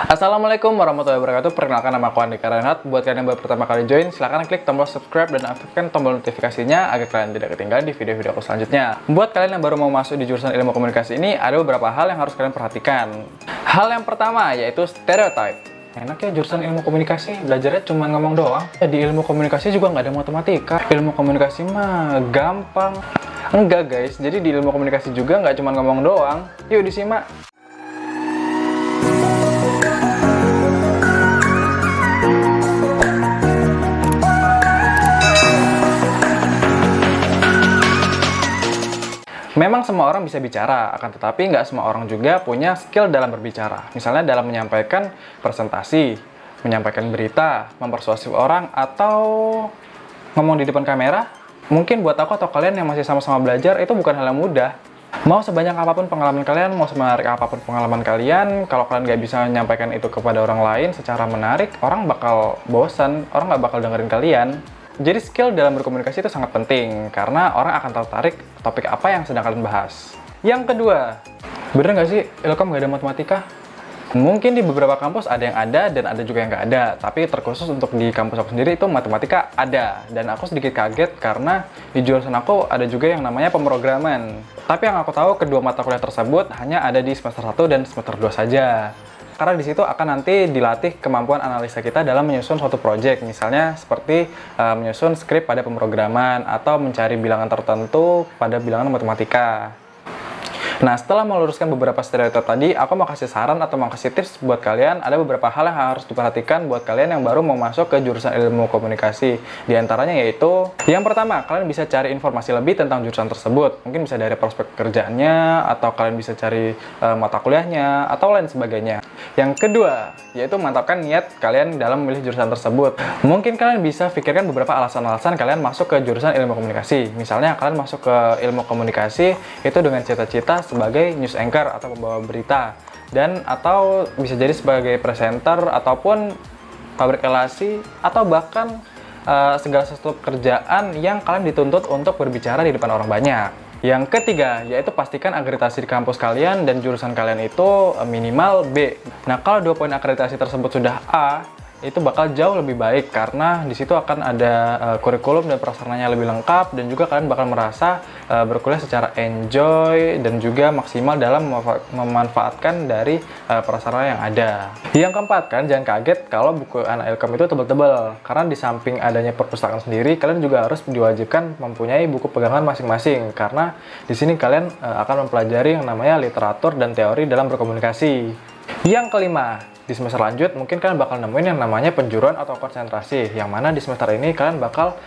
Assalamualaikum warahmatullahi wabarakatuh. Perkenalkan, nama aku Andika Renat. Buat kalian yang baru pertama kali join, silahkan klik tombol subscribe dan aktifkan tombol notifikasinya agar kalian tidak ketinggalan di video-video aku selanjutnya. Buat kalian yang baru mau masuk di jurusan ilmu komunikasi ini, ada beberapa hal yang harus kalian perhatikan. Hal yang pertama yaitu stereotype. Enak ya jurusan ilmu komunikasi, belajarnya cuma ngomong doang. Di ilmu komunikasi juga nggak ada matematika. Ilmu komunikasi mah gampang. Enggak guys, jadi di ilmu komunikasi juga nggak cuma ngomong doang. Yuk disimak. Memang semua orang bisa bicara, akan tetapi nggak semua orang juga punya skill dalam berbicara. Misalnya dalam menyampaikan presentasi, menyampaikan berita, mempersuasif orang, atau ngomong di depan kamera. Mungkin buat aku atau kalian yang masih sama-sama belajar, itu bukan hal yang mudah. Mau sebanyak apapun pengalaman kalian, mau semenarik apapun pengalaman kalian, kalau kalian nggak bisa menyampaikan itu kepada orang lain secara menarik, orang bakal bosan, orang nggak bakal dengerin kalian. Jadi skill dalam berkomunikasi itu sangat penting, karena orang akan tertarik topik apa yang sedang kalian bahas. Yang kedua, bener nggak sih Ilkom nggak ada matematika? Mungkin di beberapa kampus ada yang ada dan ada juga yang nggak ada, tapi terkhusus untuk di kampus aku sendiri itu matematika ada. Dan aku sedikit kaget karena di jurusan aku ada juga yang namanya pemrograman. Tapi yang aku tahu kedua mata kuliah tersebut hanya ada di semester 1 dan semester 2 saja. Karena di situ akan nanti dilatih kemampuan analisa kita dalam menyusun suatu project, misalnya seperti menyusun skrip pada pemrograman atau mencari bilangan tertentu pada bilangan matematika. Nah, setelah meluruskan beberapa stereotip tadi, aku mau kasih saran atau mau kasih tips buat kalian. Ada beberapa hal yang harus diperhatikan buat kalian yang baru mau masuk ke jurusan ilmu komunikasi. Di antaranya yaitu, yang pertama, kalian bisa cari informasi lebih tentang jurusan tersebut. Mungkin bisa dari prospek pekerjaannya, atau kalian bisa cari mata kuliahnya, atau lain sebagainya. Yang kedua, yaitu mantapkan niat kalian dalam memilih jurusan tersebut. Mungkin kalian bisa pikirkan beberapa alasan-alasan kalian masuk ke jurusan ilmu komunikasi. Misalnya, kalian masuk ke ilmu komunikasi itu dengan cita-cita sebagai news anchor atau pembawa berita, dan atau bisa jadi sebagai presenter ataupun pabrik relasi, atau bahkan segala sesuatu pekerjaan yang kalian dituntut untuk berbicara di depan orang banyak. Yang ketiga, yaitu pastikan akreditasi di kampus kalian dan jurusan kalian itu minimal B. Nah, kalau 2 poin akreditasi tersebut sudah A, itu bakal jauh lebih baik karena di situ akan ada kurikulum dan prasarananya lebih lengkap, dan juga kalian bakal merasa berkuliah secara enjoy dan juga maksimal dalam memanfaatkan dari prasarana yang ada. Yang keempat, kalian jangan kaget kalau buku anak Ilkom itu tebal-tebal, karena di samping adanya perpustakaan sendiri, kalian juga harus diwajibkan mempunyai buku pegangan masing-masing, karena di sini kalian akan mempelajari yang namanya literatur dan teori dalam berkomunikasi. Yang kelima, di semester lanjut mungkin kalian bakal nemuin yang namanya penjuruan atau konsentrasi, yang mana di semester ini kalian bakal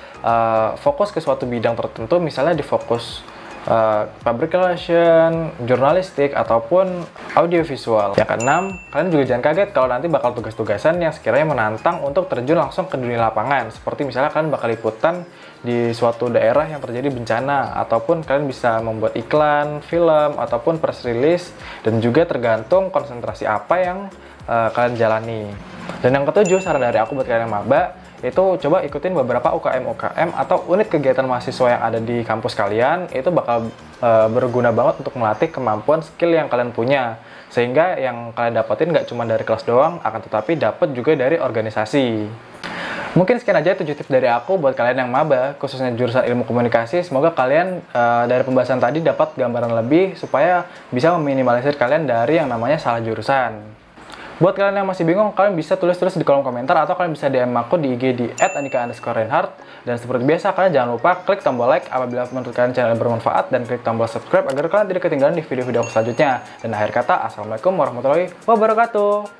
fokus ke suatu bidang tertentu, misalnya di fokus public relation, jurnalistik, ataupun audiovisual. Yang keenam, kalian juga jangan kaget kalau nanti bakal tugas-tugasan yang sekiranya menantang untuk terjun langsung ke dunia lapangan, seperti misalnya kalian bakal liputan di suatu daerah yang terjadi bencana, ataupun kalian bisa membuat iklan, film, ataupun press release, dan juga tergantung konsentrasi apa yang kalian jalani. Dan yang ketujuh, saran dari aku buat kalian yang maba, itu coba ikutin beberapa UKM atau unit kegiatan mahasiswa yang ada di kampus kalian. Itu bakal berguna banget untuk melatih kemampuan skill yang kalian punya, sehingga yang kalian dapetin nggak cuma dari kelas doang, akan tetapi dapat juga dari organisasi. Mungkin sekian aja 7 tips dari aku buat kalian yang maba, khususnya jurusan ilmu komunikasi. Semoga kalian dari pembahasan tadi dapat gambaran lebih supaya bisa meminimalisir kalian dari yang namanya salah jurusan. Buat kalian yang masih bingung, kalian bisa tulis-tulis di kolom komentar, atau kalian bisa DM aku di IG di @andika_reinhardt. Dan seperti biasa, kalian jangan lupa klik tombol like apabila menurut kalian channel bermanfaat, dan klik tombol subscribe agar kalian tidak ketinggalan di video-video aku selanjutnya. Dan akhir kata, assalamualaikum warahmatullahi wabarakatuh.